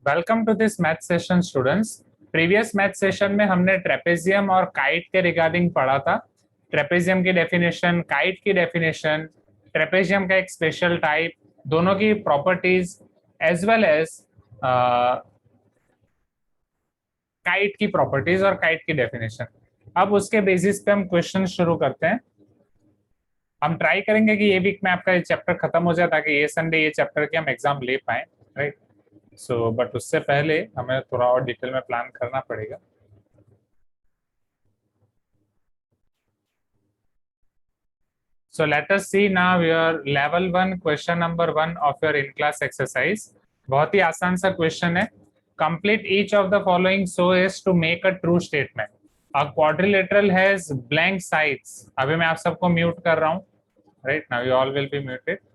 Welcome to this math session students. Previous math session में हमने trapezium और kite के रिगार्डिंग पढ़ा था। ट्रेपेजियम की डेफिनेशन, काइट की डेफिनेशन, ट्रेपेजियम का एक स्पेशल टाइप, दोनों की properties as well as kite की प्रॉपर्टीज और काइट की डेफिनेशन। अब उसके बेसिस पे हम क्वेश्चन शुरू करते हैं। हम ट्राई करेंगे कि ये वीक में आपका ये चैप्टर खत्म हो जाए ताकि ये संडे ये चैप्टर के हम एग्जाम ले पाए, राइट। सो बट उससे पहले हमें थोड़ा और डिटेल में प्लान करना पड़ेगा। So let us see now your level 1 question number 1 of your in class exercise. बहुत ही आसान सा क्वेश्चन है। Complete each of the following so as to make a true statement. A quadrilateral has blank sides. अभी मैं आप सबको mute कर रहा हूँ, right? Now you all will be muted.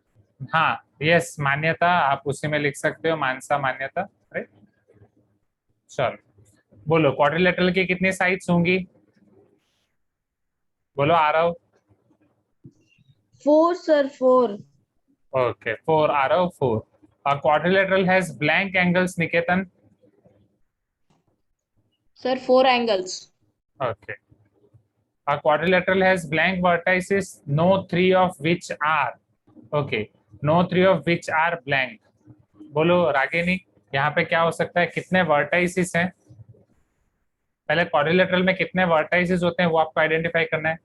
हाँ, yes, मान्यता आप उसी में लिख सकते हो, मानसा मान्यता, right? चलो बोलो, क्वाड्रिलेटरल की कितनी साइड्स होंगी? बोलो आ रहा हो। 4 sir, 4. Okay, 4 arrow 4. A quadrilateral has blank angles, Niketan. Sir, 4 angles. Okay. A quadrilateral has blank vertices, no three of which are. Okay. No three of which are blank. बोलो रागिनी, यहाँ पे क्या हो सकता है? कितने वर्टाइसिस हैं? पहले क्वाड्रिलेटरल में कितने वर्टाइसिस होते हैं वो आपको आइडेंटिफाई करना है।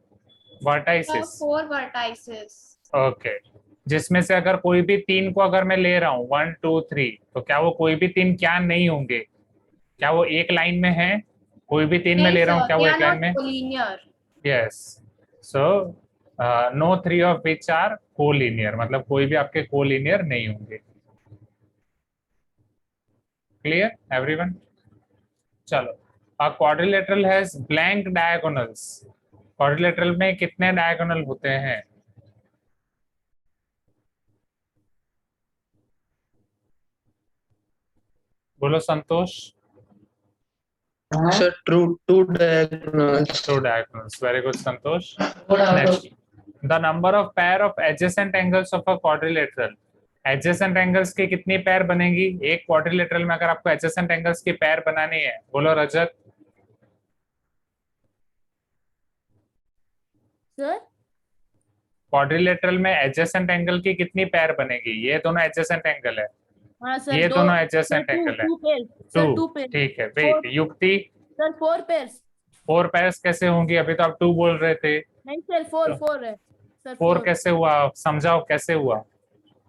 Vertices 4 vertices. ओके। जिसमें से अगर कोई भी तीन को अगर मैं ले रहा हूँ 1 2 3, तो क्या वो कोई भी तीन क्या नहीं होंगे? क्या वो एक लाइन में है? कोई भी तीन में ले रहा हूँ, क्या वो एक लाइन में? Collinear. Yes. So no three of which are collinear, मतलब कोई भी आपके कोलिनियर नहीं होंगे। Clear everyone? चलो, a quadrilateral has blank diagonals. Quadrilateral में कितने डायगोनल होते हैं? बोलो Santosh. Sir, two diagonals. Two diagonals. Very good, Santosh. Next, the number of pair of adjacent angles of a quadrilateral. Adjacent angles की कितनी पैर बनेगी एक क्वाड्रिलेटरल में? अगर आपको एडजेसेंट एंगल्स की पैर बनानी है, बोलो रजत। सर, क्वाड्रिलेटरल में एडजेसेंट एंगल की कितनी पैर बनेगी? ये दोनों एडजेसेंट एंगल है, हाँ सर, ये दो. दोनों एडजेसेंट सर, एंगल है। Two pairs. Sir, 2 pairs. ठीक है, वेट, युक्ति। Sir, 4 pairs. 4 पैर्स कैसे होंगी? अभी तो आप 2 बोल रहे थे। नहीं सर, 4 है. सर, 4 कैसे हुआ? समझाओ कैसे हुआ।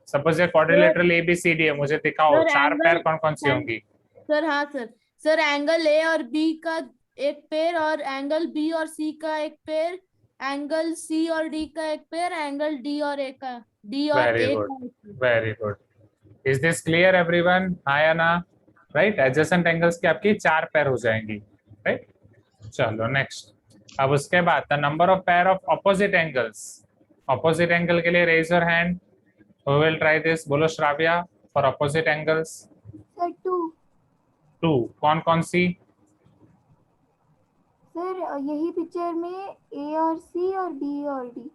सपोज ये क्वाड्रिलेटरल एबीसीडी है, मुझे दिखाओ सर, 4 पैर एंगल कौन कौन सी होंगी? सर, हाँ सर. सर, एंगल ए और बी का एक पेयर, और एंगल बी और सी का एक पेयर, एंगल सी और डी का एक पेयर, एंगल डी और ए का very good, very good. Is this clear everyone? हाँ या ना? राइट, एडजेसेंट एंगल्स की आपकी 4 पैर हो जाएंगी, राइट। चलो नेक्स्ट। अब उसके बाद the number of pair of opposite angles. Opposite angle के लिए raise your hand, who will try this. बोलो Shravya, for opposite angles. Sir 2। 2 कौन कौन सी? सर यही पिक्चर में ए और सी और बी और डी।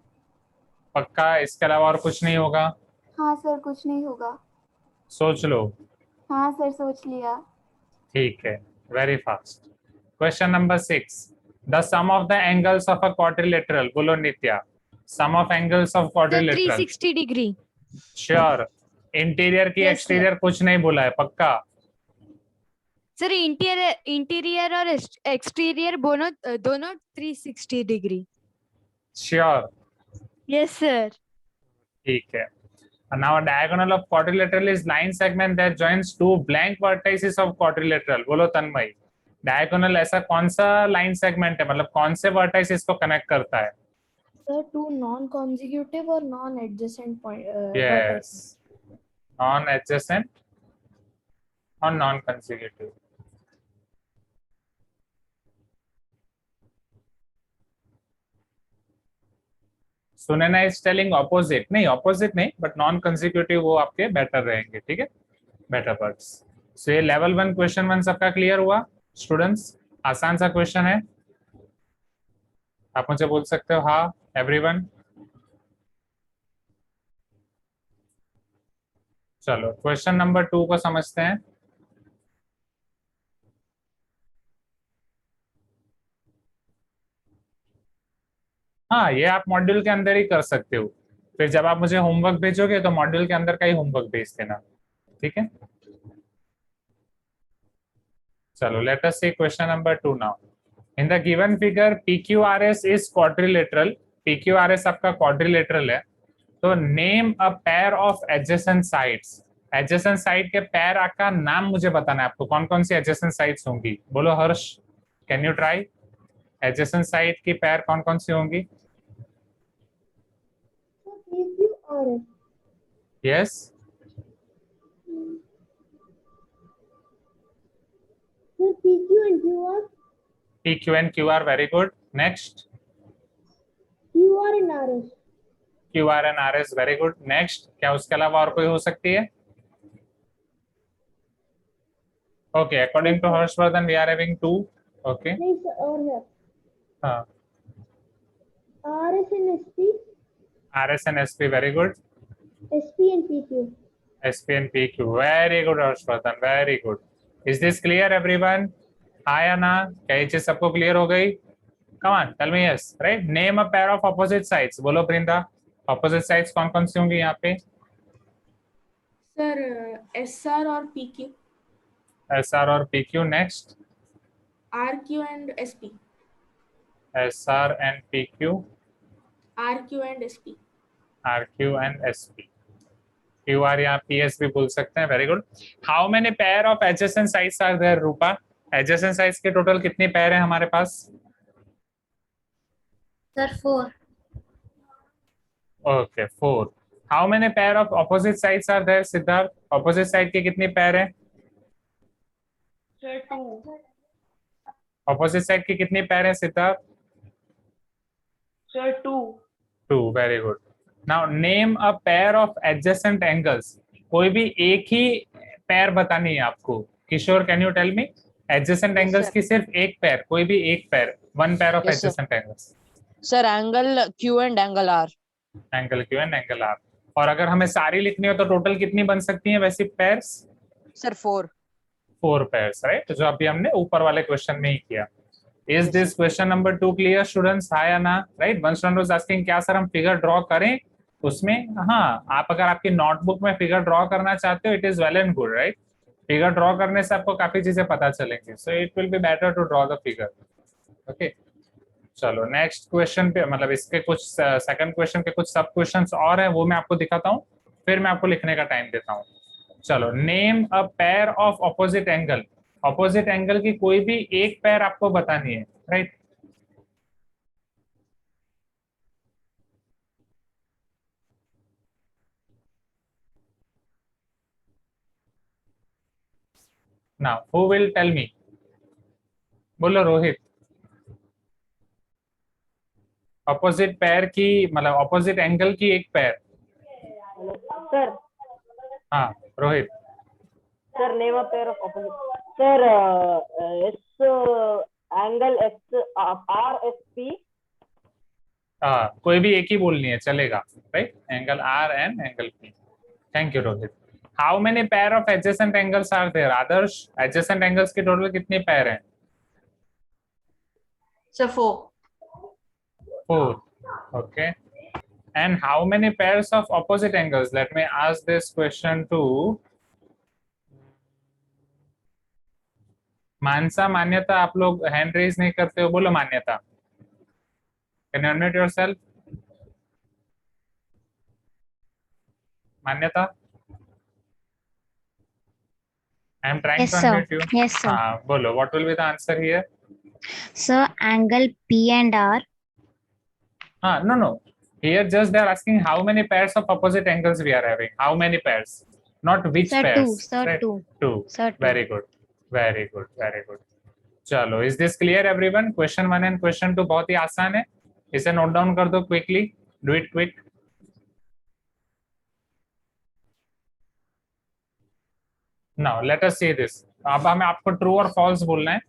पक्का? इसके अलावा और कुछ नहीं होगा? हाँ सर, कुछ नहीं होगा। सोच लो। हाँ सर, सोच लिया। ठीक है, very fast. Question number 6, the sum of the angles of a quadrilateral. बोलो Nitya, sum of angles of quadrilateral. 360 degree. Sure? Interior की Yes, एक्सटीरियर कुछ नहीं बोला है? पक्का? सर, इंटीरियर और एक्सटीरियर दोनों 360 डिग्री। श्योर? Yes sir. ठीक है। Now a diagonal of quadrilateral is line segment that joins two blank vertices of quadrilateral. बोलो तन्मय, डायगोनल ऐसा कौन सा लाइन सेगमेंट है, मतलब कौन से वर्टाइसिस को कनेक्ट करता है? सर, 2 नॉन कॉन्जिक्यूटिव और non adjacent point. Yes, non adjacent और नॉन कंसेक्यूटिव। सुने ना, इज टेलिंग ऑपोजिट नहीं, ऑपोजिट नहीं, बट नॉन कंसेक्यूटिव वो आपके बेटर रहेंगे, ठीक है, बेटर पार्ट्स। सो ये लेवल 1 क्वेश्चन 1 सबका क्लियर हुआ स्टूडेंट्स? आसान सा क्वेश्चन है, आप मुझे बोल सकते हो हाँ एवरीवन। चलो क्वेश्चन नंबर 2 को समझते हैं। हाँ, ये आप मॉड्यूल के अंदर ही कर सकते हो। फिर जब आप मुझे होमवर्क भेजोगे तो मॉड्यूल के अंदर का ही होमवर्क भेज देना, ठीक है। चलो let us see question number 2 now. In the given figure PQRS is quadrilateral, PQRS आपका क्वाड्रिलेटरल है, तो name a pair of adjacent sides. Adjacent side के पेयर का नाम मुझे बताना है आपको, कौन कौन सी एडजेसेंट साइड्स होंगी, बोलो Harsh, can you try. Adjacent side की पेयर कौन कौन सी होंगी? PQRS. Yes, Sir, PQ and QR. PQ and QR, very good. Next, QR and RS. QR and RS, very good. Next, क्या उसके अलावा और कोई हो सकती है? Okay, according to Harshvardhan we are having 2। Okay, नहीं sir, और है हाँ, RS and SP. RS and SP, very good. SP and PQ. SP and PQ, very good Harshvardhan, very good। Is this clear everyone? हाँ या ना? क्या ये चीज सबको क्लियर हो गई? Come on, tell me yes, right? Name a pair of opposite sides। बोलो प्रिंदा, opposite sides कौन कौन सी होंगी यहाँ पे? सर SR और PQ. SR और PQ। Next, RQ and SP. SR and PQ, RQ and SP. RQ and SP। QR या PS भी बोल सकते हैं, very good. How many pair of adjacent sides are there Rupa? Adjacent sides के total कितनी pair है हमारे पास? Sir, 4. Okay, 4। How many pair of opposite sides are there Siddharth? Opposite side के कितनी पेयर है? Sir, 2. ऑपोजिट साइड की कितनी पेयर है Siddharth? Sir, 2. 2, very good. Now name a pair of adjacent angles. कोई भी एक ही पेयर बतानी है आपको। Kishore, can you tell me adjacent angles की सिर्फ एक पेयर, कोई भी एक pair, one pair of Yes, sir. Adjacent angles. Sir angle Q and angle R। Angle Q and angle R। और अगर हमें सारी लिखनी हो तो टोटल कितनी बन सकती हैं वैसी पेयर्स? सर 4। 4 पेयर्स, राइट, जो अभी हमने ऊपर वाले क्वेश्चन में ही किया। Is Yes, this sir. Question number 2 clear students? हाँ या ना? Right, one student was asking क्या सर हम फिगर ड्रॉ करें उसमें? हाँ, आप अगर आपकी नोटबुक में फिगर ड्रॉ करना चाहते हो, it is well and good, right. Figure draw करने से आपको काफी चीजें पता चलेंगी, so it will be better to draw the figure. Okay, चलो नेक्स्ट क्वेश्चन पे, मतलब इसके कुछ सेकंड क्वेश्चन के कुछ सब क्वेश्चंस और हैं, वो मैं आपको दिखाता हूँ, फिर मैं आपको लिखने का टाइम देता हूँ। चलो, name a pair of opposite angle. Opposite angle की कोई भी एक पेयर आपको बतानी है, right. Now who will tell me? बोलो रोहित। ऑपोजिट पेयर की, मतलब ऑपोजिट एंगल की एक पेयर। सर हाँ Rohit. Sir name a pair of opposite. Sir S angle S R S P. हाँ, कोई भी एक ही बोलनी है चलेगा, right. Angle R and angle P। Thank you Rohit. How many pair of adjacent angles are there? Adarsh, adjacent angles की total कितनी पेयर हैं? Sir, 4. 4। Okay. And how many pairs of opposite angles? Let me ask this question to मानसा, मान्यता। आप लोग hand raise नहीं करते हो, बोलो मान्यता। Can you unmute yourself? मान्यता, I am trying Yes, to sir. unmute you. Yes, sir. हाँ बोलो, what will be the answer here? So angle P and R. No, no. Here just they are asking how many pairs of opposite angles we are having. How many pairs? Not which Sir, pairs. 2. Sir, right? 2. 2. Sir, 2. Very good. Very good. Very good. चलो, is this clear everyone? Question 1 and question 2 बहुत ही आसान है, इसे note down कर दो quickly, do it quick. Now let us see this. अब हमें आपको ट्रू और फॉल्स बोलना है।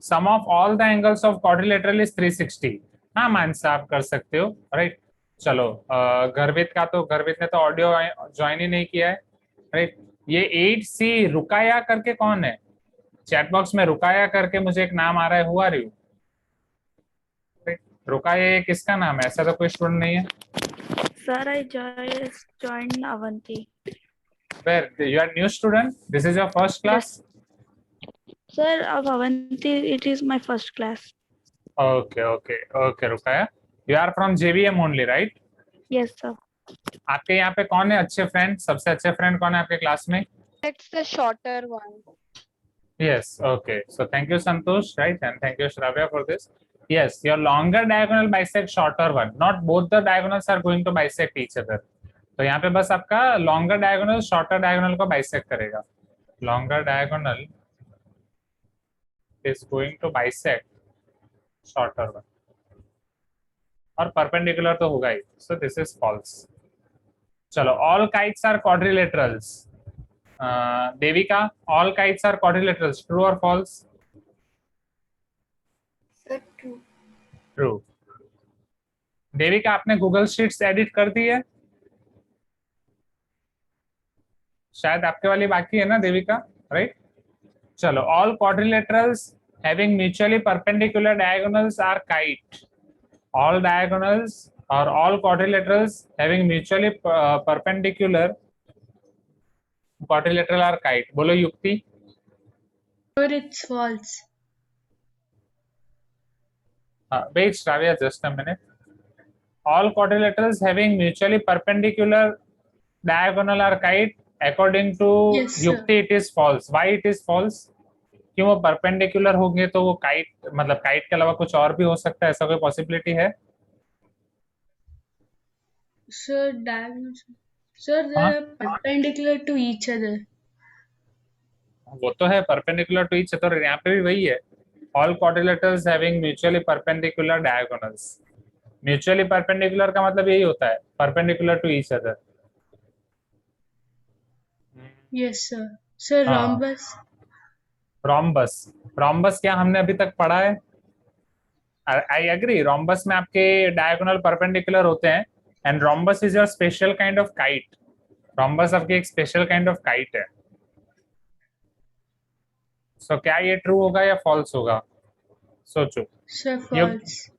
Sum of all the angles of quadrilateral is 360। हाँ मानसा, आप कर सकते हो, राइट। चलो, गर्वित का तो, गर्वित ने तो ऑडियो ज्वाइन ही नहीं किया है, राइट। ये 8C रुकाया करके कौन है? चैट बॉक्स में रुकाया करके मुझे एक नाम आ रहा है, हु आर यू? रुका, ये किसका नाम है? ऐसा तो कोई स्टूडेंट नहीं है. Sir, I joined Avanti. Where you are new student? This is your first class? Sir, of Avanti, it is my first class. Okay, रुका. You are from JVM only, right? Yes, sir. आपके यहाँ पे कौन है अच्छे friend? सबसे अच्छे friend कौन है आपके क्लास में? That's the shorter one. Yes, okay. So thank you, Santosh, right? And thank you, Shravya, for this. Yes, your longer diagonal bisect shorter one. Not both the diagonals are going to bisect each other. तो यहाँ पे बस आपका longer diagonal shorter diagonal को bisect करेगा. Longer diagonal is going to bisect shorter one. और perpendicular तो होगा ही. So this is false. चलो, all kites are quadrilaterals. Devika, all kites are quadrilaterals. True or false? Sir, true. True. Devika, आपने Google sheets edit कर दी है? शायद आपके वाली बाकी है ना देविका, राइट? चलो, all quadrilaterals having mutually perpendicular diagonals are kite. All diagonals or all quadrilaterals having mutually perpendicular quadrilateral are kite. बोलो युक्ति. Sir, it's false. Wait, Shravya, just a minute. All quadrilaterals having mutually perpendicular diagonal are kite. According to Yes, sir. युक्ति, it is false. Why it is false? क्यों? वो perpendicular होंगे तो वो kite, मतलब kite के अलावा कुछ और भी हो सकता है, ऐसा कोई possibility है? Sir, diagonals. Sir, they are perpendicular to each other. वो तो है perpendicular to each other. यहाँ पे भी वही है. All quadrilaterals having mutually perpendicular diagonals. Mutually perpendicular का मतलब यही होता है, perpendicular to each other. Yes, sir. Sir, हाँ. rhombus. Rhombus क्या हमने अभी तक पढ़ा है? I agree. Rhombus में आपके diagonal perpendicular होते हैं, and rhombus is your special kind of kite. Rhombus आपकी एक special kind of kite है. So क्या ये true होगा या false होगा? सोचो. Sir, false.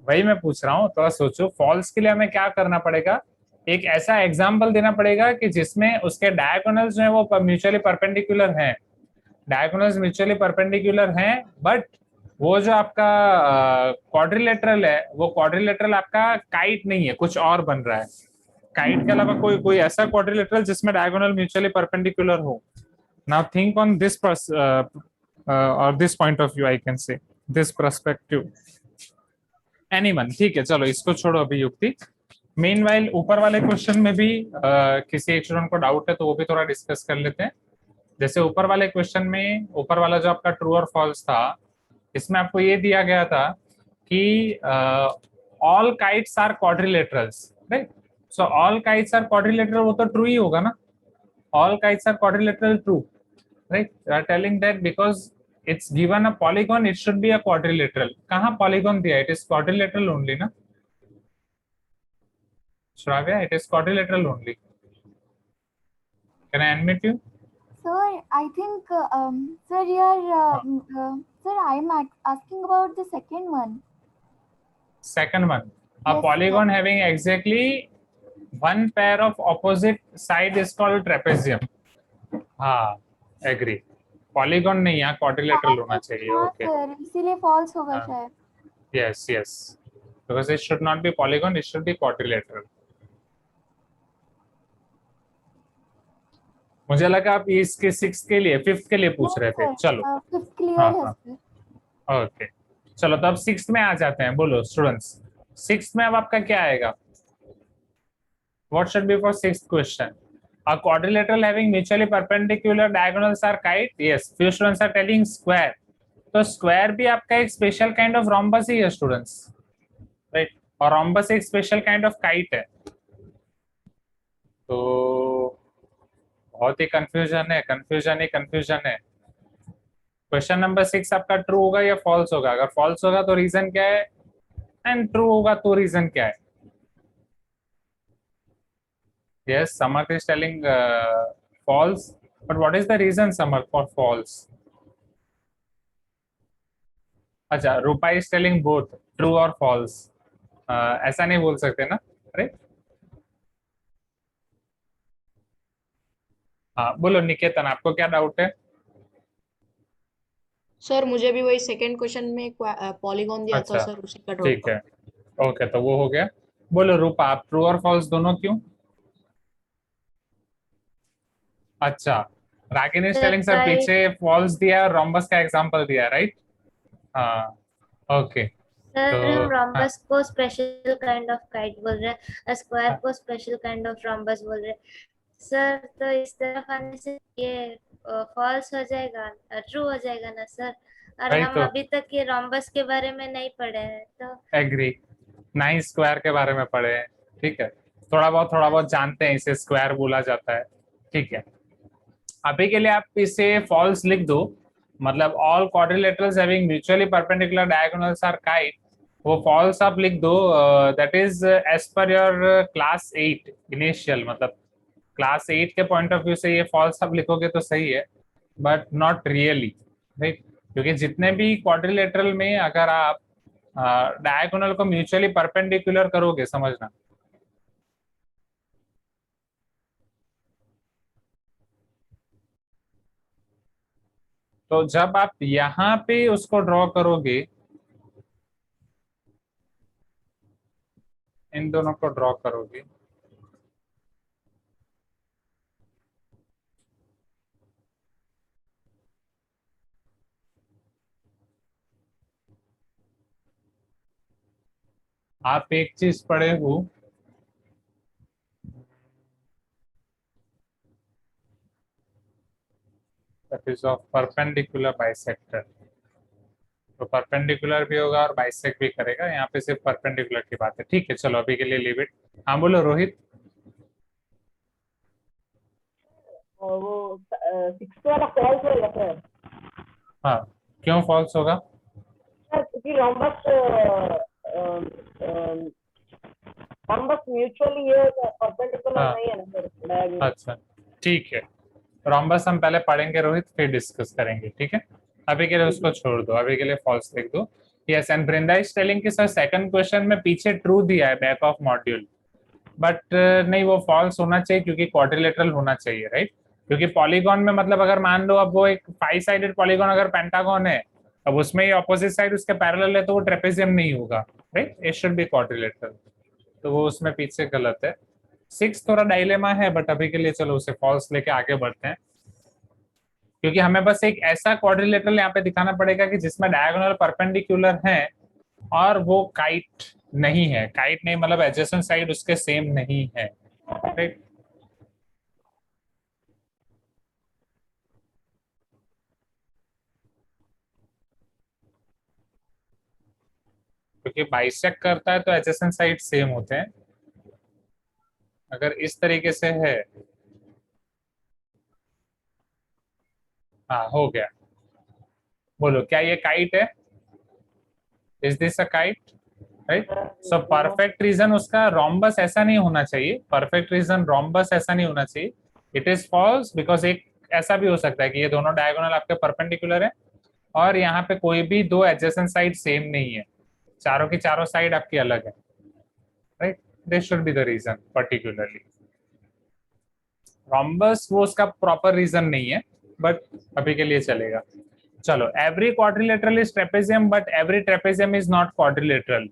वही मैं पूछ रहा हूँ, थोड़ा सोचो. false के लिए हमें क्या करना पड़ेगा? एक ऐसा एग्जाम्पल देना पड़ेगा कि जिसमें उसके डायगोनल्स जो है वो म्यूचुअली परपेंडिकुलर हैं. डायगोनल्स म्यूचुअली परपेंडिकुलर हैं, बट वो जो आपका क्वाड्रिलेटरल है, वो क्वाड्रिलेटरल आपका काइट नहीं है, कुछ और बन रहा है. काइट के अलावा कोई ऐसा क्वाड्रिलेटरल जिसमें डायगोनल म्यूचुअली परपेंडिकुलर हो. नाउ थिंक ऑन दिस और this point of view, I can say this perspective. Anyone, ठीक है, चलो इसको छोड़ो अभी युक्ति. मीनवाइल ऊपर वाले क्वेश्चन में भी किसी एक स्टूडेंट को डाउट है तो वो भी थोड़ा डिस्कस कर लेते हैं. जैसे ऊपर वाले क्वेश्चन में, ऊपर वाला जो आपका ट्रू और फॉल्स था, इसमें आपको ये दिया गया था कि all kites are quadrilaterals, right? So all kites are quadrilateral, वो तो ट्रू ही होगा ना. All kites are quadrilateral, true, right? You are telling that because it's given a polygon, it should be a quadrilateral. कहाँ polygon दिया? It is quadrilateral only ना Shravya? It is quadrilateral only. Can I admit you? Sir, I think, sir, sir, I am asking about the second one. Second one. A Yes, polygon having exactly one pair of opposite side is called trapezium. हाँ, agree. Polygon नहीं, यहाँ quadrilateral होना चाहिए. हाँ Okay. sir, इसीलिए false होगा हाँ. शायद. Yes. Because it should not be polygon, it should be quadrilateral. मुझे लगा आप इसके 6th के लिए 5th के लिए पूछ रहे थे. चलो, Fifth clear हाँ, है हाँ. sir. ओके, चलो तो अब 6th में आ जाते हैं. बोलो स्टूडेंट्स, 6th में अब आपका क्या आएगा? What should be for 6th question? A quadrilateral having mutually perpendicular diagonals are kite. Yes, few students are telling square. तो स्क्वायर भी आपका एक स्पेशल काइंड ऑफ रोम्बस ही है स्टूडेंट्स, राइट? और रोम्बस एक स्पेशल काइंड ऑफ काइट है. तो बहुत ही कंफ्यूजन है. क्वेश्चन नंबर 6 आपका ट्रू होगा या फॉल्स होगा? अगर फॉल्स होगा तो रीजन क्या है, एंड ट्रू होगा तो रीजन क्या है? Yes, Samarth is telling false, but what is the reason Samarth for false? अच्छा, Rupa is telling both true और फॉल्स, ऐसा नहीं बोल सकते ना, अरे हाँ बोलो निकेतन, आपको क्या डाउट है? सर मुझे भी वही सेकंड क्वेश्चन में पॉलीगॉन दिया था अच्छा सर, उसी का डाउट ठीक था। है, ओके तो वो हो गया। बोलो रूपा, आप ट्रू और फॉल्स दोनों क्यों? अच्छा, रागिनी इज टेलिंग सर पीछे फॉल्स दिया है और रोम्बस का एग्जांपल दिया है, राइट? हाँ ओके सर तो हम हाँ रोम्बस को स्पेशल काइंड ऑफ काइट बोल रहे हैं, स्क्वायर हाँ, को स्पेशल काइंड ऑफ रोम्बस बोल रहे हैं सर। तो इस तरफ आने से ये फॉल्स हो जाएगा, ट्रू हो जाएगा ना सर। और वही हम तो अभी तक ये रोम्बस के बारे में नहीं पढ़े हैं तो। एग्री, 9 स्क्वायर के बारे में पढ़े हैं, ठीक है, थोड़ा बहुत जानते हैं, इसे स्क्वायर बोला जाता है, ठीक है। अभी के लिए आप इसे फॉल्स लिख दो, मतलब all quadrilaterals having mutually perpendicular diagonals are kite, वो फॉल्स आप लिख दो। That is as per your class 8 initial, मतलब क्लास 8 के पॉइंट ऑफ व्यू से ये फॉल्स आप लिखोगे तो सही है, बट नॉट रियली, राइट? क्योंकि जितने भी क्वाड्रिलेटरल में अगर आप डायगोनल को म्यूचुअली परपेंडिकुलर करोगे, समझना, तो जब आप यहाँ पे उसको ड्रॉ करोगे, इन दोनों को ड्रॉ करोगे, आप एक चीज पढ़े हो, that is of perpendicular bisector, तो परपेंडिकुलर भी होगा और बाइसेक्ट भी करेगा, यहाँ पे सिर्फ परपेंडिकुलर की बात है, ठीक है। चलो अभी के लिए लीव इट। हाँ बोलो रोहित। वो 6 वाला फॉल्स होगा सर। हाँ क्यों फॉल्स होगा? सर क्योंकि रोम्बस रोम्बस म्यूचुअली ये परपेंडिकुलर हाँ नहीं है ना सर, डायगोनल। अच्छा ठीक है, रोम्बस हम पहले पढ़ेंगे रोहित, फिर डिस्कस करेंगे, ठीक है। अभी के लिए उसको छोड़ दो, अभी के लिए फॉल्स लिख दो। Yes, and Vrinda is telling कि सर सेकंड क्वेश्चन में पीछे ट्रू दिया है बैक ऑफ मॉड्यूल, बट नहीं वो फॉल्स होना चाहिए क्योंकि क्वाड्रिलेटरल होना चाहिए, राइट? क्योंकि पॉलीगॉन में मतलब अगर मान लो अब वो एक 5 साइडेड पॉलीगॉन अगर पेंटागन है, अब उसमें ऑपोजिट साइड उसके पैरेलल है तो वो ट्रेपेजियम नहीं होगा, right? It should B quadrilateral, तो वो उसमें पीछे गलत है। 6 थोड़ा डायलेमा है, बट अभी के लिए चलो उसे फॉल्स लेके आगे बढ़ते हैं, क्योंकि हमें बस एक ऐसा क्वाड्रिलेटरल यहाँ पे दिखाना पड़ेगा कि जिसमें डायगोनल परपेंडिकुलर है और वो काइट नहीं है, काइट नहीं मतलब एडजेसेंट साइड उसके सेम नहीं है, राइट? क्योंकि बाइसेक्ट करता है तो एडजेसेंट साइड सेम होते हैं, अगर इस तरीके से है। हाँ हो गया, बोलो क्या ये काइट है? Is this a kite, right? So perfect reason उसका रोम्बस ऐसा नहीं होना चाहिए, परफेक्ट रीजन रोम्बस ऐसा नहीं होना चाहिए, इट इज फॉल्स बिकॉज एक ऐसा भी हो सकता है कि ये दोनों डायगोनल आपके परपेंडिकुलर है और यहाँ पे कोई भी दो एडजेसेंट साइड सेम नहीं है, चारों की चारों साइड आपकी अलग है, right? This should be the reason particularly. Rhombus वो उसका प्रॉपर रीजन नहीं है, बट अभी के लिए चलेगा। चलो, every quadrilateral is trapezium but every trapezium is not quadrilateral,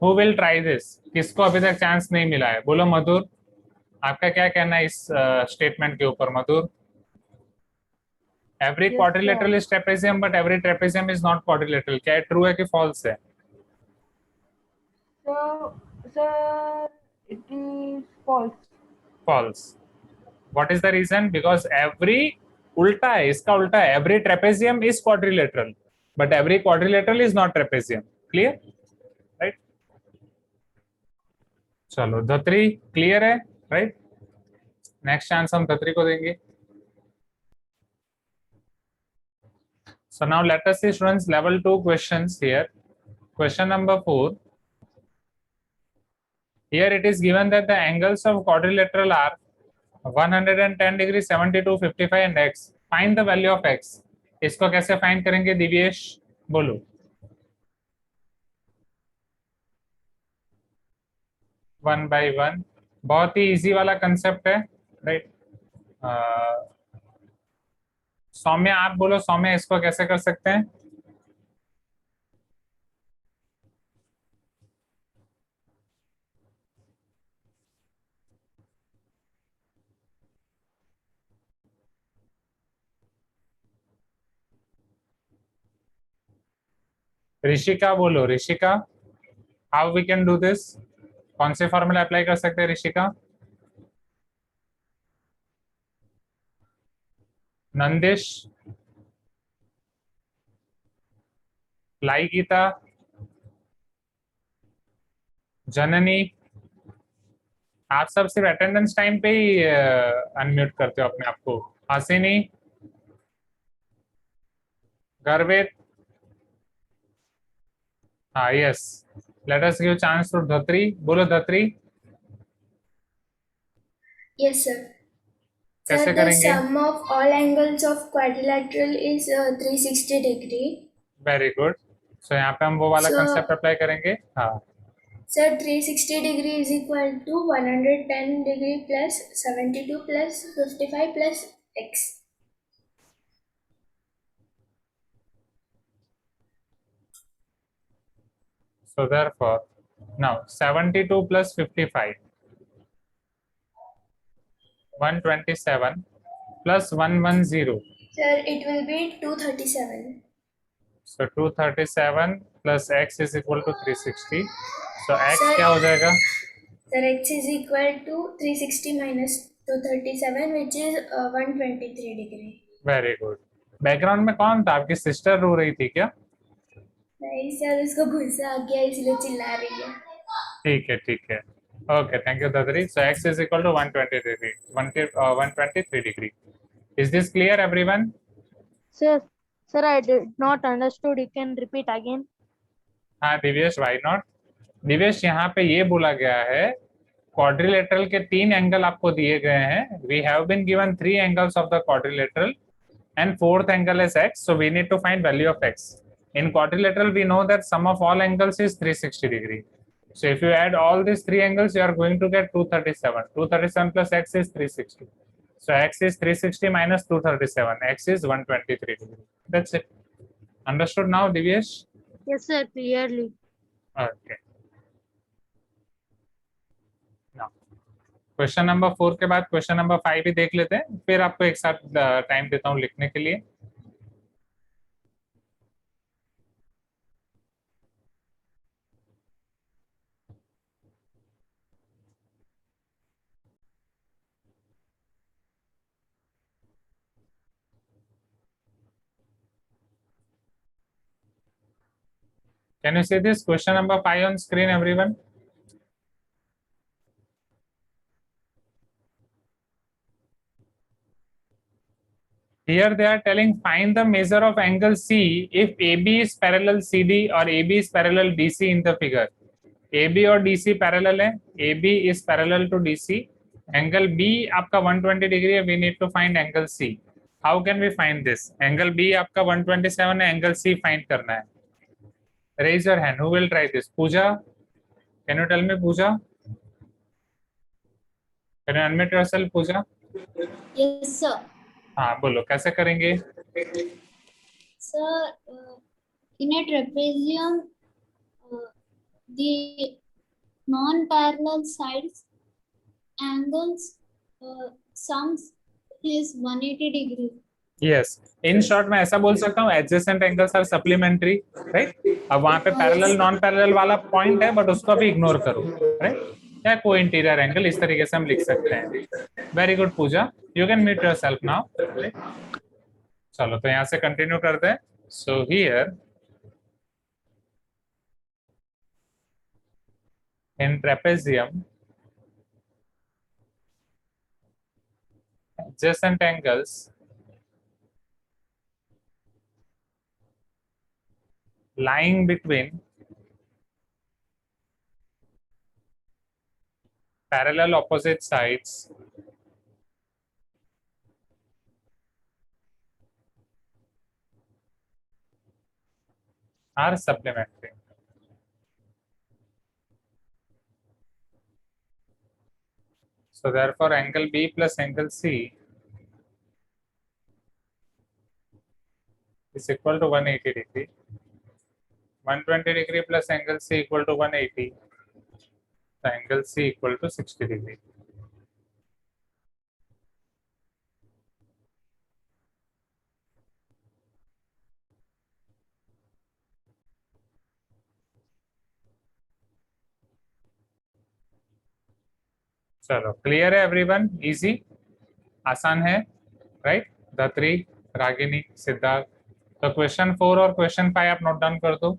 who will try this? किसको अभी तक चांस नहीं मिला है? बोलो मधुर, आपका क्या कहना है इस स्टेटमेंट के ऊपर Madhur? Every Yes, quadrilateral is trapezium but every trapezium is not quadrilateral, क्या ट्रू है कि फॉल्स है? So, sir, it is false. False. What is the reason? Because every उल्टा है, इसका उल्टा है, every trapezium is quadrilateral but every quadrilateral is not trapezium, clear, right? चलो धत्री क्लियर है, राइट? नेक्स्ट चांस हम धत्री को देंगे। So now let us see students level 2 questions here. Question number 4. Here it is given that the angles of quadrilateral are 110 degree, 72, 55 and x. Find the value of x. इसको कैसे find करेंगे दिव्येश, बोलो। 1 by 1, बहुत ही easy वाला concept है, right. सौम्य आप बोलो, सौम्य इसको कैसे कर सकते हैं? ऋषिका बोलो, Rishika, how we can do this? कौन से फॉर्मूला अप्लाई कर सकते हैं ऋषिका? नंदिश, लाई गीता, जननी, आप सब सिर्फ अटेंडेंस टाइम पे ही अनम्यूट करते हो अपने आप को। हसीनी, गर्वित, हाँ yes, let us give chance to Dhatri, बोलो धत्री, Yes, sir. कैसे Sir, the करेंगे? sum of all angles of quadrilateral is 360 degree. Very good. So यहाँ पे हम वो वाला So- कंसेप्ट अप्लाई करेंगे। हाँ, Sir, 360 degree is equal to 110 degree plus 72 plus 55 plus x. so therefore now 72 plus 55, 127 plus 110, Sir, it will be 237. so 237 plus x is equal to 360, so x Sir- क्या हो जाएगा? Sir, x is equal to 360 minus 237, which is 123 degree. Very good. Background में कौन था? आपकी sister रो रही थी क्या? नहीं सर, उसको गुस्सा आ गया इसलिए चिल्ला रही है। ठीक है, ठीक है, okay, thank you Dhatri. So x is equal to 120 degree, 123 degree. Is this clear everyone? Sir, I did not understood. You can repeat again. हाँ दिव्येश, व्हाई नॉट? दिव्येश, यहाँ पे ये बोला गया है क्वाड्रिलेटरल के 3 एंगल आपको दिए गए हैं। We have been given 3 angles of the quadrilateral and fourth angle is x, so we need to find value of x. In quadrilateral we know that sum of all angles is 360 degree, so if you add all these 3 angles you are going to get 237 plus x is 360, so x is 360 minus 237, x is 123 degree. That's it. Understood now Divyesh? Yes, sir. Clearly. Okay. Now question number 4 के बाद question number 5 भी देख लेते हैं, फिर आपको एक साथ टाइम देता हूँ लिखने के लिए। Can you see this question number 5 on screen, everyone? Here they are telling find the measure of angle C if AB is parallel CD or AB is parallel DC in the figure. AB और DC parallel है, AB is parallel to DC. Angle B आपका 120 degree है, we need to find angle C. How can we find this? Angle B आपका 127 है, angle C find करना है. Raise your hand. Who will try this? Pooja, can you tell me, Pooja? Can you unmute yourself, Pooja? Yes, sir. हाँ बोलो, कैसे करेंगे? Sir, in a trapezium, the non-parallel sides angles sums is 180 degree. Yes. In short मैं ऐसा बोल सकता हूँ adjacent angles are supplementary, right? अब वहाँ पे parallel non-parallel वाला point है, but उसको भी ignore करो, right? या co-interior angle, इस तरीके से हम लिख सकते हैं। Very good Pooja, you can mute yourself now. चलो तो यहाँ से कंटिन्यू करते हैं। So here in trapezium adjacent angles lying between parallel opposite sides are supplementary. So therefore angle B plus angle C is equal to 180 degree. 120 degree plus angle C equal to 180. The angle C equal to 60 degree. चलो clear है everyone, easy, आसान है, right? धत्री, Ragini, Siddharth. तो question 4 और question 5 आप note down कर दो।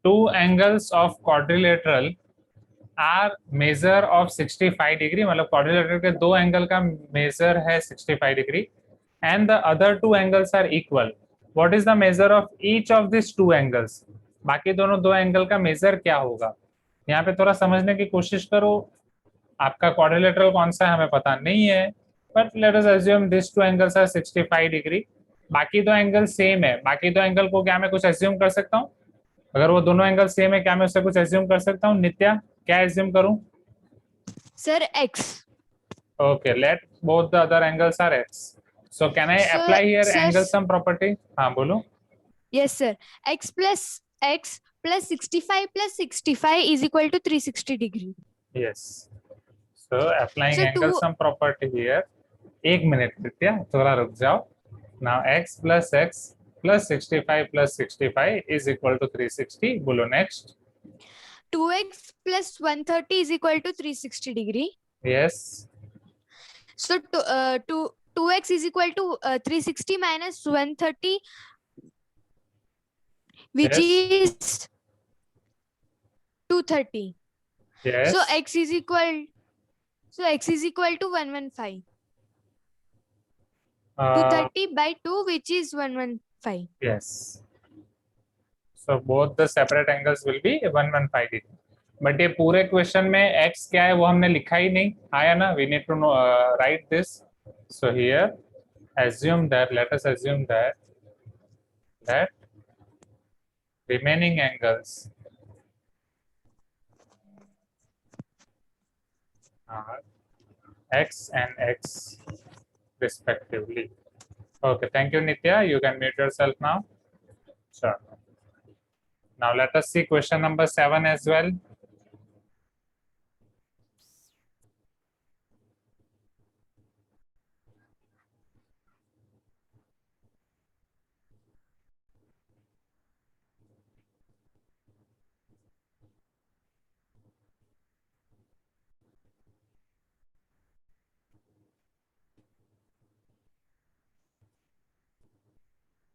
Two angles of quadrilateral are measure of 65 degree, मतलब quadrilateral के दो एंगल का मेजर है 65 degree, and the other two angles are equal. What is the measure of each of these two angles? बाकी दोनों दो एंगल का मेजर क्या होगा? यहाँ पे थोड़ा समझने की कोशिश करो। आपका क्वाड्रिलेटरल कौन सा है हमें पता नहीं है, but let us assume this two angles are 65 degree. बाकी दो एंगल सेम है, बाकी दो एंगल को क्या मैं कुछ एज्यूम कर सकता हूँ? अगर वो दोनों एंगल सेम है, क्या मैं उससे कुछ एज्यूम कर सकता हूँ? नित्या, क्या एज्यूम करूं? Sir, x. Okay, let both the other angles are x. So can I Sir, apply here sir, angle sum property? हाँ बोलो। Yes, sir. X plus 65 plus 65 is equal to 360 degree. Yes. So applying So angle two- sum property here. एक minute नित्या, थोड़ा रुक जाओ। Now x plus 65 plus 65 is equal to 360. बोलो next. 2x plus 130 is equal to 360 degree. Yes. So 2x is equal to 360 minus 130, which Yes. is 230. Yes. So x is equal to 115. 230 by 2, which is 115. Yes. So both the separate angles will be 115 degree. But ये पूरे question में x क्या है वो हमने लिखा ही नहीं, आया ना? We need to know, write this. So here, assume that, let us assume that remaining angles are x and x respectively. Okay, thank you Nitya. You can mute yourself now. Sure. Now let us see question number 7 as well.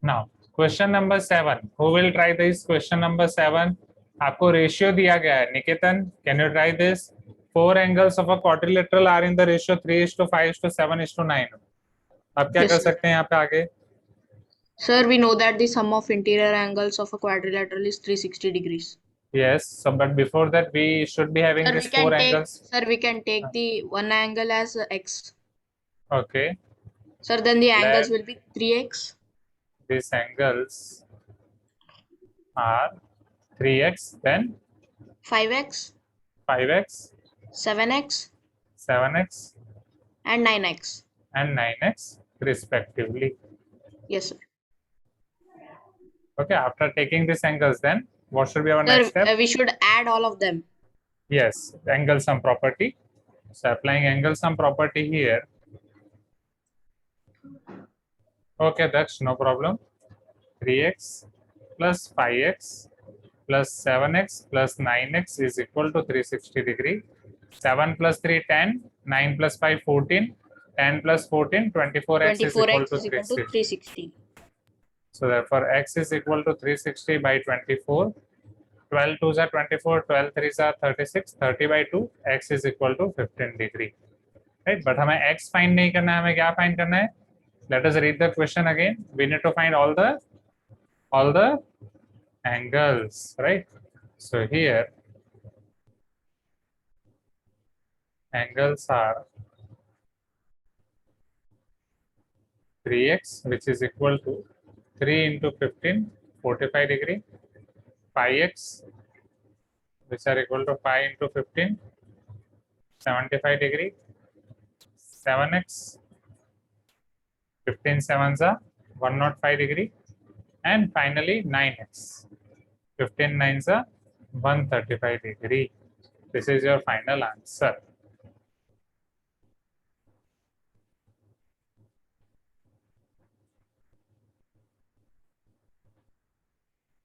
Now question number 7. Who will try this question number 7? आपको ratio दिया गया है, निकेतन, can you try this? 4 angles of a quadrilateral are in the ratio 3:5:7:9. अब क्या Yes, कर sir. सकते हैं यहाँ पे आगे? Sir, we know that the sum of interior angles of a quadrilateral is 360 degrees. Yes, so but before that we should be having Sir, these 4 angles. Sir, we can take the one angle as x. Okay, Sir, then the angles Let- will be 3x. these angles are 3x, then 5x, 5x, 7x, 7x, and 9x. and 9x respectively. Yes, sir. Okay, after taking these angles, then what should be our next Sir, step? we should add all of them. Yes, angle sum property. So applying angle sum property here. Okay, that's no problem. 3x plus 5x plus 7x plus 9x is equal to 360 degree. 7 plus 3, 10. 9 plus 5, 14. 10 plus 14, 24x is equal 24x to is equal to 360. 360. So therefore x is equal to 360 by 24. 12 2s are 24, 12 3s are 36, 30 by 2, x is equal to 15 degree. Right? But हमें x find नहीं करना है, हमें क्या find करना है? Let us read the question again. We need to find all the angles, right? So here angles are 3x, which is equal to 3 into 15, 45 degree, 5x, which are equal to 5 into 15, 75 degree, 7x, 15 sevens are 105 degree, and finally 9x, 15 nines are 135 degree. This is your final answer.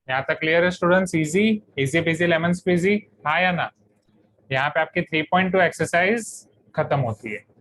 यहाँ तक clear है students? Easy easy peasy lemon squeezy, हाँ या ना? यहाँ पे आपकी 3.2 exercise खत्म होती है.